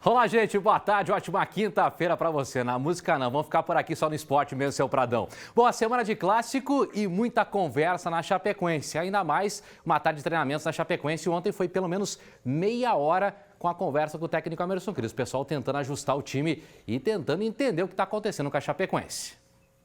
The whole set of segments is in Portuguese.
Olá, gente, boa tarde, ótima quinta-feira pra você. Na música não, vamos ficar por aqui só no esporte mesmo, seu Pradão. Boa semana de clássico e muita conversa na Chapecoense. Ainda mais uma tarde de treinamentos na Chapecoense. Ontem foi pelo menos meia hora com a conversa com o técnico Emerson Cruz. O pessoal tentando ajustar o time e tentando entender o que está acontecendo com a Chapecoense.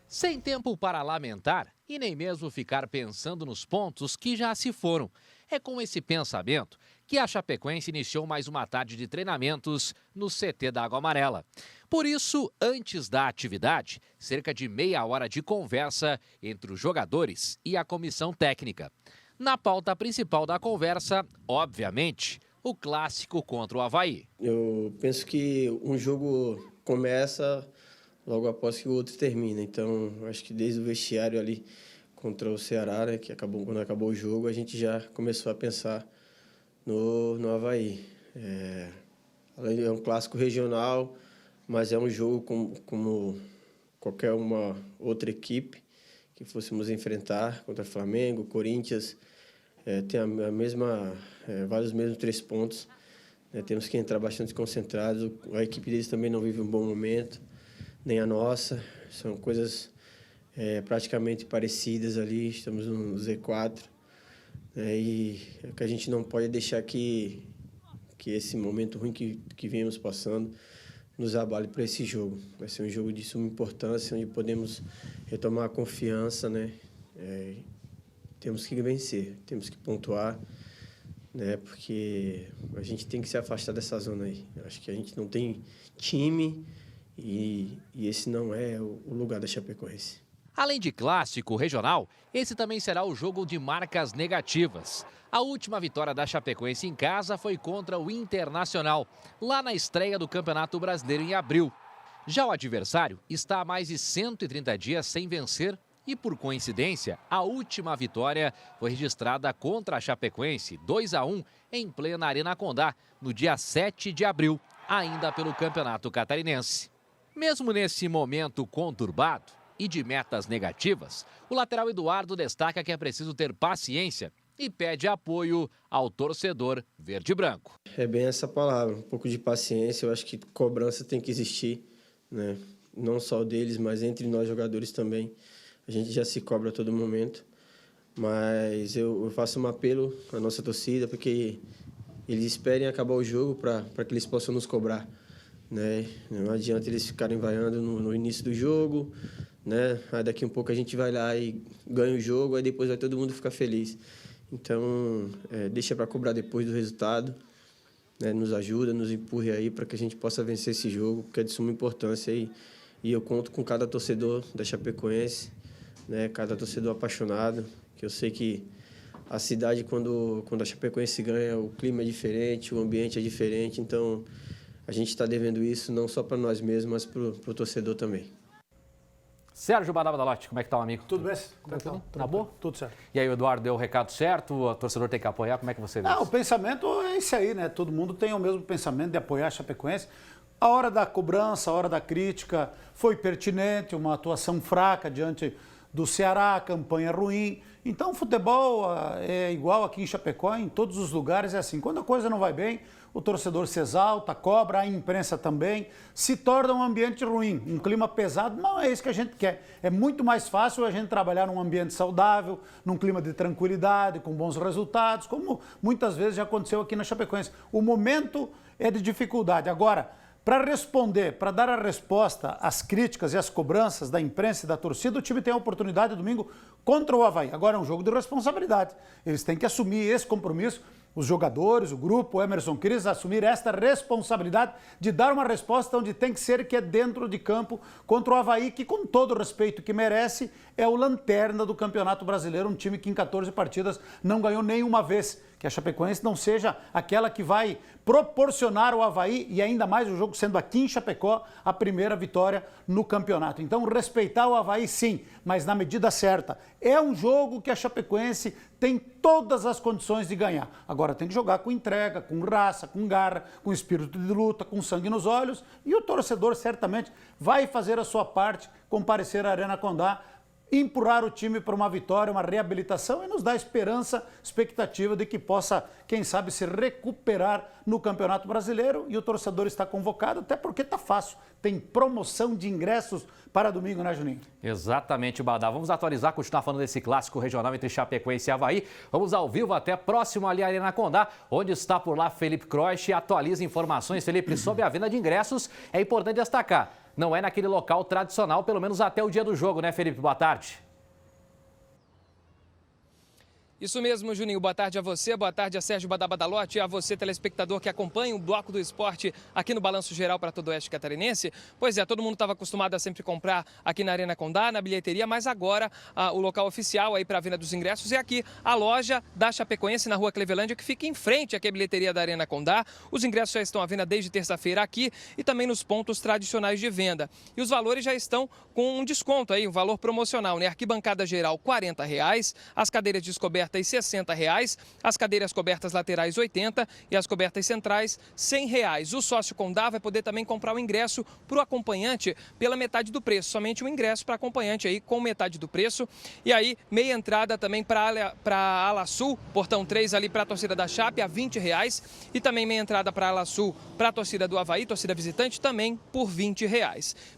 Sem tempo para lamentar e nem mesmo ficar pensando nos pontos que já se foram. É com esse pensamento que a Chapecoense iniciou mais uma tarde de treinamentos no CT da Água Amarela. Por isso, antes da atividade, cerca de meia hora de conversa entre os jogadores e a comissão técnica. Na pauta principal da conversa, obviamente, o clássico contra o Avaí. Eu penso que um jogo começa logo após que o outro termina. Então, acho que desde o vestiário ali contra o Ceará, né, quando acabou o jogo, a gente já começou a pensar no Avaí. É um clássico regional, mas é um jogo como qualquer uma outra equipe que fôssemos enfrentar contra Flamengo, Corinthians. Tem vale os mesmos 3 pontos. Temos que entrar bastante concentrados. A equipe deles também não vive um bom momento, nem a nossa. São coisas praticamente parecidas ali. Estamos no Z4. E que a gente não pode deixar que esse momento ruim que viemos passando nos abale para esse jogo. Vai ser um jogo de suma importância, onde podemos retomar a confiança, né? Temos que vencer, temos que pontuar, né? Porque a gente tem que se afastar dessa zona aí. Eu acho que a gente não tem time e esse não é o lugar da Chapecoense. Além de clássico regional, esse também será o jogo de marcas negativas. A última vitória da Chapecoense em casa foi contra o Internacional, lá na estreia do Campeonato Brasileiro em abril. Já o adversário está há mais de 130 dias sem vencer e, por coincidência, a última vitória foi registrada contra a Chapecoense 2-1 em plena Arena Condá, no dia 7 de abril, ainda pelo Campeonato Catarinense. Mesmo nesse momento conturbado e de metas negativas, o lateral Eduardo destaca que é preciso ter paciência e pede apoio ao torcedor verde-branco. É bem essa palavra, um pouco de paciência. Eu acho que cobrança tem que existir, né? Não só deles, mas entre nós jogadores também. A gente já se cobra a todo momento, mas eu faço um apelo à nossa torcida, porque eles esperem acabar o jogo para que eles possam nos cobrar, né? Não adianta eles ficarem vaiando no início do jogo, né? Aí daqui um pouco a gente vai lá e ganha o jogo, aí depois vai todo mundo ficar feliz. Então, deixa para cobrar depois do resultado, né? Nos ajuda, nos empurre aí para que a gente possa vencer esse jogo, porque é de suma importância e eu conto com cada torcedor da Chapecoense, né? Cada torcedor apaixonado, que eu sei que a cidade, quando a Chapecoense ganha, o clima é diferente, o ambiente é diferente, então a gente está devendo isso não só para nós mesmos, mas para o torcedor também. Sérgio Badabadalotti, como é que tá, amigo? Tudo bem? Como é que tá? Tá bom? Tudo certo. E aí, o Eduardo deu o recado certo, o torcedor tem que apoiar, como é que você vê isso? O pensamento é esse aí, né? Todo mundo tem o mesmo pensamento de apoiar a Chapecoense. A hora da cobrança, a hora da crítica foi pertinente, uma atuação fraca diante do Ceará, campanha ruim. Então, o futebol é igual aqui em Chapecó, em todos os lugares é assim. Quando a coisa não vai bem, o torcedor se exalta, cobra, a imprensa também, se torna um ambiente ruim, um clima pesado. Não é isso que a gente quer. É muito mais fácil a gente trabalhar num ambiente saudável, num clima de tranquilidade, com bons resultados, como muitas vezes já aconteceu aqui na Chapecoense. O momento é de dificuldade. Agora, para responder, para dar a resposta às críticas e às cobranças da imprensa e da torcida, o time tem a oportunidade domingo contra o Avaí. Agora é um jogo de responsabilidade. Eles têm que assumir esse compromisso, os jogadores, o grupo, o Emerson Cruz, assumir esta responsabilidade de dar uma resposta onde tem que ser, que é dentro de campo, contra o Avaí, que com todo o respeito que merece, é o lanterna do Campeonato Brasileiro, um time que em 14 partidas não ganhou nenhuma vez. Que a Chapecoense não seja aquela que vai proporcionar ao Avaí, e ainda mais o jogo sendo aqui em Chapecó, a primeira vitória no campeonato. Então, respeitar o Avaí sim, mas na medida certa. É um jogo que a Chapecoense tem todas as condições de ganhar. Agora tem que jogar com entrega, com raça, com garra, com espírito de luta, com sangue nos olhos, e o torcedor certamente vai fazer a sua parte, comparecer à Arena Condá, empurrar o time para uma vitória, uma reabilitação e nos dá esperança, expectativa de que possa, quem sabe, se recuperar no Campeonato Brasileiro. E o torcedor está convocado, até porque está fácil. Tem promoção de ingressos para domingo, né, Juninho? Exatamente, Badá. Vamos atualizar, continuar falando desse clássico regional entre Chapecoense e Avaí. Vamos ao vivo até próximo ali à Arena Condá, onde está por lá Felipe Croix e atualiza informações, Felipe, sobre a venda de ingressos. É importante destacar, não é naquele local tradicional, pelo menos até o dia do jogo, né, Felipe? Boa tarde. Isso mesmo, Juninho. Boa tarde a você, boa tarde a Sérgio Badabadalote e a você, telespectador que acompanha o Bloco do Esporte aqui no Balanço Geral para todo o Oeste Catarinense. Pois é, todo mundo estava acostumado a sempre comprar aqui na Arena Condá, na bilheteria, mas agora o local oficial aí para a venda dos ingressos é aqui, a loja da Chapecoense na Rua Clevelândia, que fica em frente aqui à bilheteria da Arena Condá. Os ingressos já estão à venda desde terça-feira aqui e também nos pontos tradicionais de venda. E os valores já estão com um desconto aí, um valor promocional, né? Arquibancada geral R$ 40, as cadeiras descobertas R$ 60, as cadeiras cobertas laterais R$ 80 e as cobertas centrais R$ 100. O sócio Condá vai poder também comprar o ingresso para o acompanhante pela metade do preço, somente o ingresso para acompanhante aí com metade do preço. E aí, meia entrada também para a Ala Sul, portão 3 ali para a torcida da Chape a R$ 20 e também meia entrada para a Ala Sul para a torcida do Avaí, torcida visitante, também por R$ 20.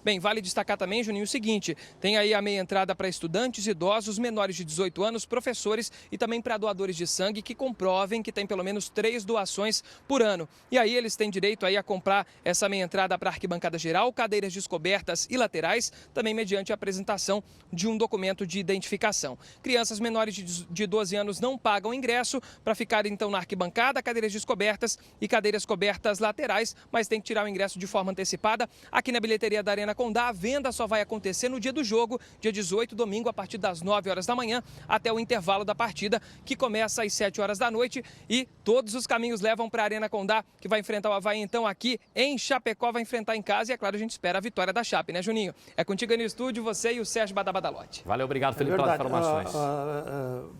Bem, vale destacar também, Juninho, o seguinte, tem aí a meia entrada para estudantes, idosos, menores de 18 anos, professores e também para doadores de sangue que comprovem que tem pelo menos 3 doações por ano. E aí eles têm direito aí a comprar essa meia entrada para a arquibancada geral, cadeiras descobertas e laterais, também mediante a apresentação de um documento de identificação. Crianças menores de 12 anos não pagam ingresso para ficar então na arquibancada, cadeiras descobertas e cadeiras cobertas laterais, mas tem que tirar o ingresso de forma antecipada. Aqui na bilheteria da Arena Condá, a venda só vai acontecer no dia do jogo, dia 18, domingo, a partir das 9 horas da manhã até o intervalo da partida, que começa às 7 horas da noite, e todos os caminhos levam para a Arena Condá, que vai enfrentar o Avaí então aqui em Chapecó, vai enfrentar em casa, e é claro, a gente espera a vitória da Chape, né, Juninho? É contigo aí no estúdio, você e o Sérgio Badabadalote. Valeu, obrigado, Felipe, pelas informações.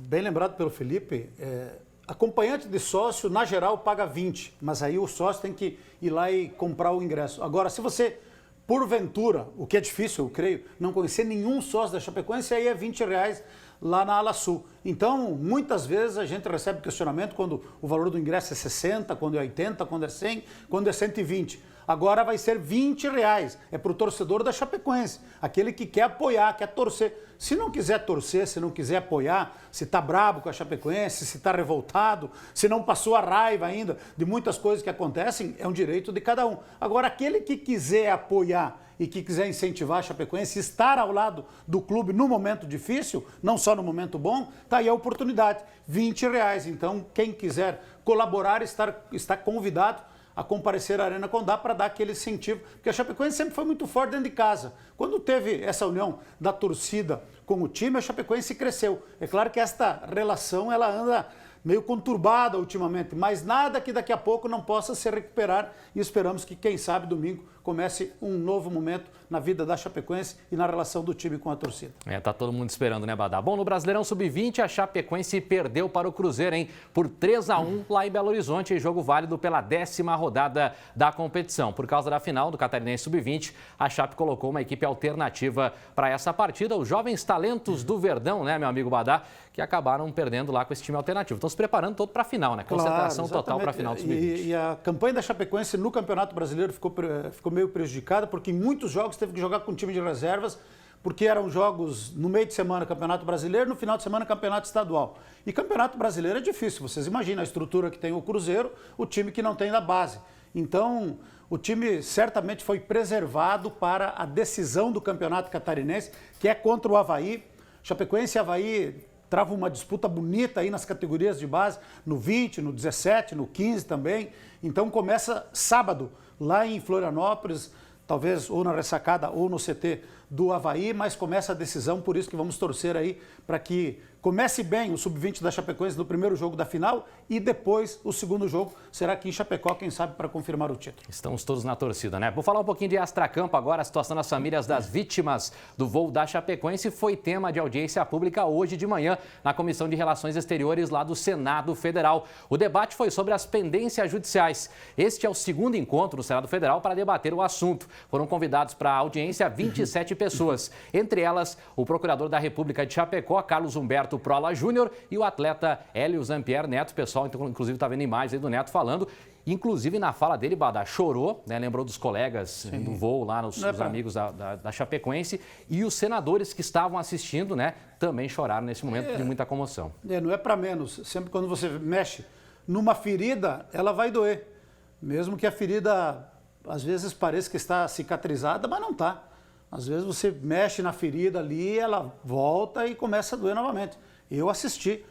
Bem lembrado pelo Felipe, acompanhante de sócio, na geral, paga 20, mas aí o sócio tem que ir lá e comprar o ingresso. Agora, se você, porventura, o que é difícil, eu creio, não conhecer nenhum sócio da Chapecoense, aí é R$ 20 lá na Ala Sul. Então, muitas vezes a gente recebe questionamento quando o valor do ingresso é 60, quando é 80, quando é 100, quando é 120. Agora vai ser R$ 20. É para o torcedor da Chapecoense, aquele que quer apoiar, quer torcer. Se não quiser torcer, se não quiser apoiar, se está brabo com a Chapecoense, se está revoltado, se não passou a raiva ainda de muitas coisas que acontecem, é um direito de cada um. Agora, aquele que quiser apoiar e que quiser incentivar a Chapecoense, estar ao lado do clube no momento difícil, não só no momento bom, está aí a oportunidade, R$ 20. Então, quem quiser colaborar está convidado a comparecer à Arena Condá para dar aquele incentivo, porque a Chapecoense sempre foi muito forte dentro de casa. Quando teve essa união da torcida com o time, a Chapecoense cresceu. É claro que esta relação ela anda meio conturbada ultimamente, mas nada que daqui a pouco não possa se recuperar, e esperamos que, quem sabe, domingo comece um novo momento na vida da Chapecoense e na relação do time com a torcida. Tá todo mundo esperando, né, Badá? Bom, no Brasileirão Sub-20, a Chapecoense perdeu para o Cruzeiro, hein? Por 3-1 lá em Belo Horizonte, em jogo válido pela 10ª rodada da competição. Por causa da final do Catarinense Sub-20, a Chape colocou uma equipe alternativa para essa partida, os jovens talentos do Verdão, né, meu amigo Badá, que acabaram perdendo lá com esse time alternativo. Estão se preparando todo para a final, né? Concentração total para a final do Sub-20. E a campanha da Chapecoense no Campeonato Brasileiro ficou meio prejudicada, porque em muitos jogos teve que jogar com time de reservas, porque eram jogos no meio de semana Campeonato Brasileiro, no final de semana Campeonato Estadual. E Campeonato Brasileiro é difícil, vocês imaginam a estrutura que tem o Cruzeiro, o time que não tem da base. Então, o time certamente foi preservado para a decisão do Campeonato Catarinense, que é contra o Avaí. Chapecoense e Avaí travam uma disputa bonita aí nas categorias de base, no 20, no 17, no 15 também. Então começa sábado, lá em Florianópolis, talvez ou na ressacada ou no CT do Avaí, mas começa a decisão, por isso que vamos torcer aí para que comece bem o Sub-20 da Chapecoense no primeiro jogo da final e depois o segundo jogo será aqui em Chapecó, quem sabe, para confirmar o título. Estamos todos na torcida, né? Vou falar um pouquinho de extracampo agora. A situação das famílias das vítimas do voo da Chapecoense foi tema de audiência pública hoje de manhã na Comissão de Relações Exteriores lá do Senado Federal. O debate foi sobre as pendências judiciais. Este é o segundo encontro do Senado Federal para debater o assunto. Foram convidados para a audiência 27 pessoas, entre elas o procurador da República de Chapecó, Carlos Humberto Prola Júnior, e o atleta Hélio Zampier Neto. O pessoal, inclusive, está vendo imagens aí do Neto falando. Inclusive, na fala dele, Badá chorou, né? Lembrou dos colegas do voo lá, os amigos da Chapecoense. E os senadores que estavam assistindo, né, também choraram nesse momento de muita comoção. Não é para menos. Sempre quando você mexe numa ferida, ela vai doer. Mesmo que a ferida, às vezes, pareça que está cicatrizada, mas não está. Às vezes você mexe na ferida ali, ela volta e começa a doer novamente. Eu assisti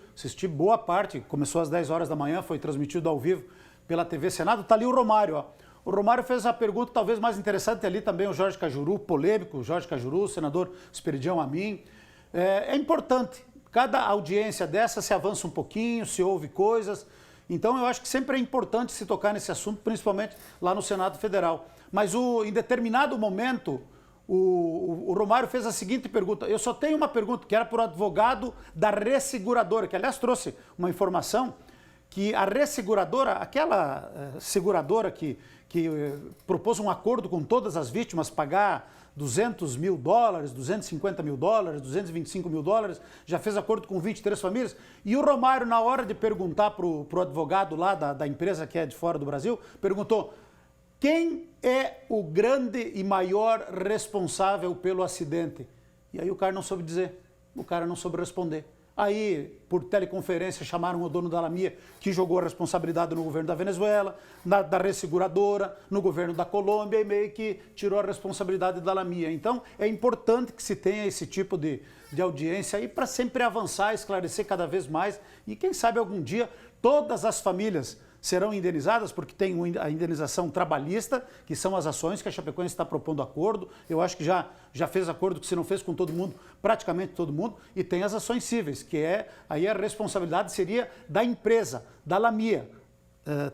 boa parte, começou às 10 horas da manhã, foi transmitido ao vivo pela TV Senado. Está ali o Romário, ó. O Romário fez a pergunta talvez mais interessante, ali também o Jorge Cajuru, polêmico, o Jorge Cajuru, o senador Esperidião Amin. É importante, cada audiência dessa se avança um pouquinho, se ouve coisas. Então eu acho que sempre é importante se tocar nesse assunto, principalmente lá no Senado Federal. Mas em determinado momento, o Romário fez a seguinte pergunta. Eu só tenho uma pergunta, que era para o advogado da resseguradora, que aliás trouxe uma informação que a resseguradora, aquela seguradora que propôs um acordo com todas as vítimas, pagar $200 mil, $250 mil, $225 mil, já fez acordo com 23 famílias. E o Romário, na hora de perguntar para o advogado lá da empresa que é de fora do Brasil, perguntou: quem é o grande e maior responsável pelo acidente? E aí o cara não soube dizer, o cara não soube responder. Aí, por teleconferência, chamaram o dono da Lamia, que jogou a responsabilidade no governo da Venezuela, da resseguradora, no governo da Colômbia, e meio que tirou a responsabilidade da Lamia. Então, é importante que se tenha esse tipo de audiência aí para sempre avançar, esclarecer cada vez mais. E quem sabe algum dia todas as famílias serão indenizadas, porque tem a indenização trabalhista, que são as ações que a Chapecoense está propondo acordo. Eu acho que já fez acordo, que se não fez com todo mundo, praticamente todo mundo. E tem as ações cíveis, que aí a responsabilidade seria da empresa, da Lamia.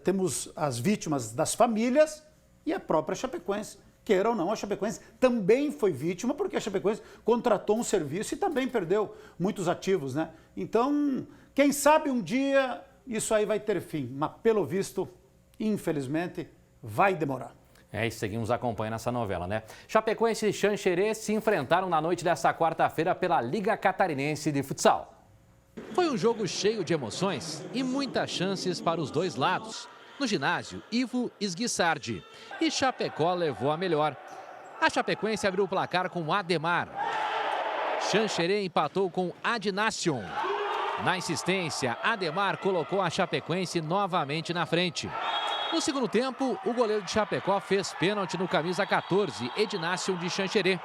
Temos as vítimas das famílias e a própria Chapecoense. Queira ou não, a Chapecoense também foi vítima, porque a Chapecoense contratou um serviço e também perdeu muitos ativos, né? Então, quem sabe um dia isso aí vai ter fim, mas pelo visto, infelizmente, vai demorar. E seguimos acompanhando essa novela, né? Chapecoense e Xanxerê se enfrentaram na noite desta quarta-feira pela Liga Catarinense de Futsal. Foi um jogo cheio de emoções e muitas chances para os dois lados. No ginásio, Ivo Esguissardi. E Chapecó levou a melhor. A Chapecoense abriu o placar com Ademar. Xanxerê empatou com Adnácion. Na insistência, Ademar colocou a Chapecoense novamente na frente. No segundo tempo, o goleiro de Chapecó fez pênalti no camisa 14, Ednácio de Xanxerê.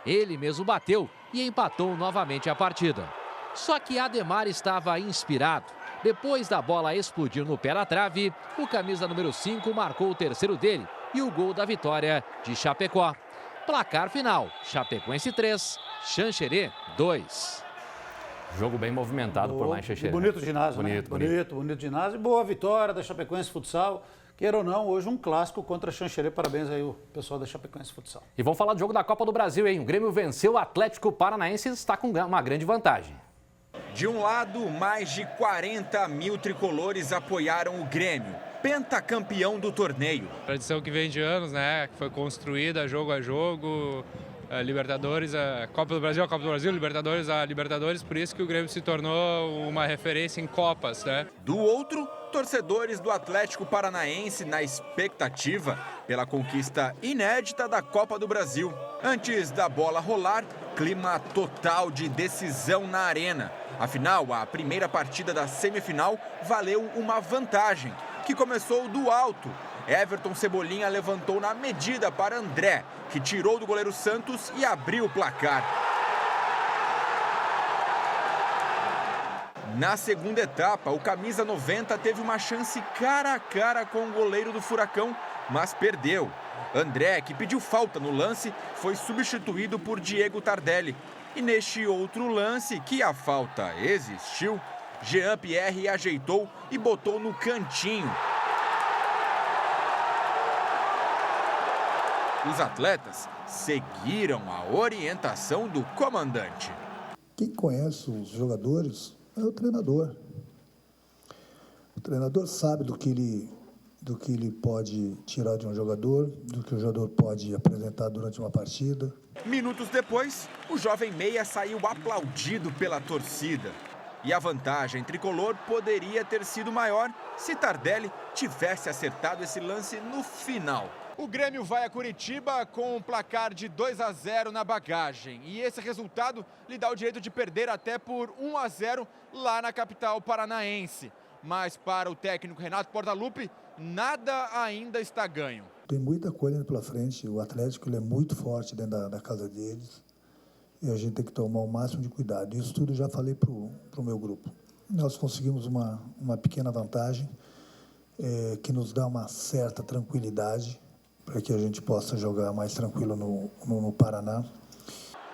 Ele mesmo bateu e empatou novamente a partida. Só que Ademar estava inspirado. Depois da bola explodir no pé da trave, o camisa número 5 marcou o terceiro dele e o gol da vitória de Chapecó. Placar final, Chapecoense 3, Xanxerê 2. Jogo bem movimentado por lá em Xanxerê. Bonito ginásio, bonito ginásio. Boa vitória da Chapecoense Futsal. Queira ou não, hoje um clássico contra a Xanxerê. Parabéns aí o pessoal da Chapecoense Futsal. E vamos falar do jogo da Copa do Brasil, hein? O Grêmio venceu o Atlético Paranaense e está com uma grande vantagem. De um lado, mais de 40 mil tricolores apoiaram o Grêmio, pentacampeão do torneio. Tradição que vem de anos, né? Que foi construída jogo a jogo. A Libertadores, a Copa do Brasil, Libertadores, a Libertadores, por isso que o Grêmio se tornou uma referência em Copas, né? Do outro, torcedores do Atlético Paranaense na expectativa pela conquista inédita da Copa do Brasil. Antes da bola rolar, clima total de decisão na arena. Afinal, a primeira partida da semifinal valeu uma vantagem, que começou do alto. Everton Cebolinha levantou na medida para André, que tirou do goleiro Santos e abriu o placar. Na segunda etapa, o camisa 90 teve uma chance cara a cara com o goleiro do Furacão, mas perdeu. André, que pediu falta no lance, foi substituído por Diego Tardelli. E neste outro lance, que a falta existiu, Jean Pierre ajeitou e botou no cantinho. Os atletas seguiram a orientação do comandante. Quem conhece os jogadores é o treinador. O treinador sabe do que ele pode tirar de um jogador, do que o jogador pode apresentar durante uma partida. Minutos depois, o jovem meia saiu aplaudido pela torcida. E a vantagem tricolor poderia ter sido maior se Tardelli tivesse acertado esse lance no final. O Grêmio vai a Curitiba com um placar de 2-0 na bagagem. E esse resultado lhe dá o direito de perder até por 1-0 lá na capital paranaense. Mas para o técnico Renato Portaluppi, nada ainda está ganho. Tem muita coisa indo pela frente. O Atlético ele é muito forte dentro da casa deles. E a gente tem que tomar o máximo de cuidado. Isso tudo eu já falei para o meu grupo. Nós conseguimos uma pequena vantagem que nos dá uma certa tranquilidade para que a gente possa jogar mais tranquilo no Paraná.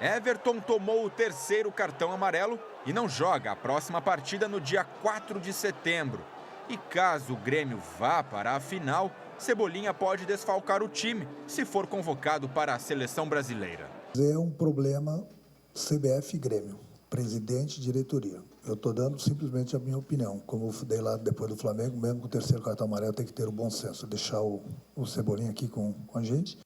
Everton tomou o terceiro cartão amarelo e não joga a próxima partida no dia 4 de setembro. E caso o Grêmio vá para a final, Cebolinha pode desfalcar o time se for convocado para a seleção brasileira. É um problema CBF e Grêmio, presidente e diretoria. Eu estou dando simplesmente a minha opinião. Como eu dei lá depois do Flamengo, mesmo com o terceiro cartão amarelo, tem que ter o bom senso, deixar o Cebolinha aqui com a gente.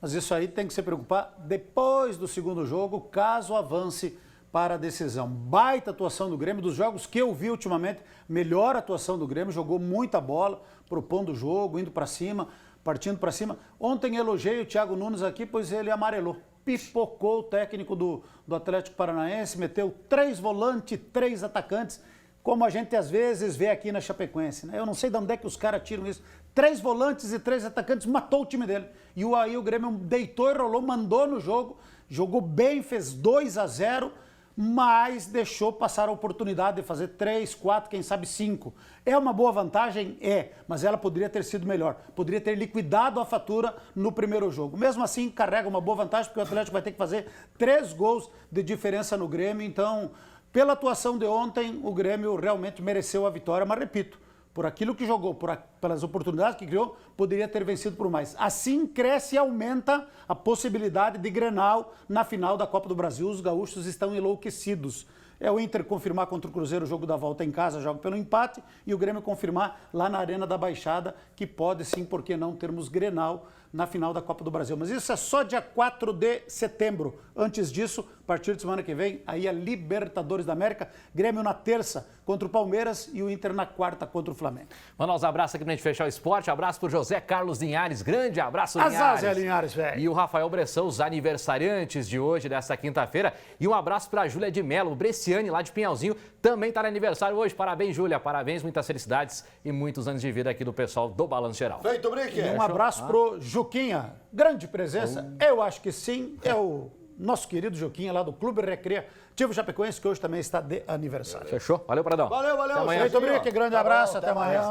Mas isso aí tem que se preocupar depois do segundo jogo, caso avance para a decisão. Baita atuação do Grêmio, dos jogos que eu vi ultimamente, melhor atuação do Grêmio, jogou muita bola, propondo o jogo, indo para cima, partindo para cima. Ontem elogiei o Thiago Nunes aqui, pois ele amarelou. Pipocou o técnico do Atlético Paranaense, meteu 3 volantes, 3 atacantes, como a gente às vezes vê aqui na Chapecoense, né? Eu não sei de onde é que os caras tiram isso. 3 volantes e 3 atacantes, matou o time dele. E aí o Grêmio deitou e rolou, mandou no jogo, jogou bem, fez 2-0, mas deixou passar a oportunidade de fazer 3, 4, quem sabe 5. É uma boa vantagem? É, mas ela poderia ter sido melhor. Poderia ter liquidado a fatura no primeiro jogo. Mesmo assim, carrega uma boa vantagem, porque o Atlético vai ter que fazer 3 gols de diferença no Grêmio. Então, pela atuação de ontem, o Grêmio realmente mereceu a vitória, mas repito, por aquilo que jogou, pelas oportunidades que criou, poderia ter vencido por mais. Assim cresce e aumenta a possibilidade de Grenal na final da Copa do Brasil. Os gaúchos estão enlouquecidos. É o Inter confirmar contra o Cruzeiro o jogo da volta em casa, joga pelo empate, e o Grêmio confirmar lá na Arena da Baixada, que pode sim, por que não, termos Grenal na final da Copa do Brasil. Mas isso é só dia 4 de setembro. Antes disso, a partir de semana que vem, aí a Libertadores da América, Grêmio na terça contra o Palmeiras e o Inter na quarta contra o Flamengo. Mandar uns abraços aqui pra gente fechar o esporte. Abraço pro José Carlos Linhares, grande abraço, Linhares. Azar, Linhares, velho. E o Rafael Bressão, os aniversariantes de hoje, dessa quinta-feira. E um abraço pra Júlia de Mello, Bresciane, lá de Pinhalzinho, também tá no aniversário hoje. Parabéns, Júlia, parabéns, muitas felicidades e muitos anos de vida aqui do pessoal do Balanço Geral. Feito, Brique. E um abraço pro Juquinha, grande presença, eu acho que sim, é o nosso querido Juquinha lá do Clube Recreativo Chapecoense, que hoje também está de aniversário. Fechou? Valeu, Pradão. Valeu. Até amanhã. Feito, Brique, grande abraço, até amanhã.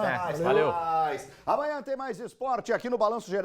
Valeu. Amanhã tem mais esporte aqui no Balanço Geral.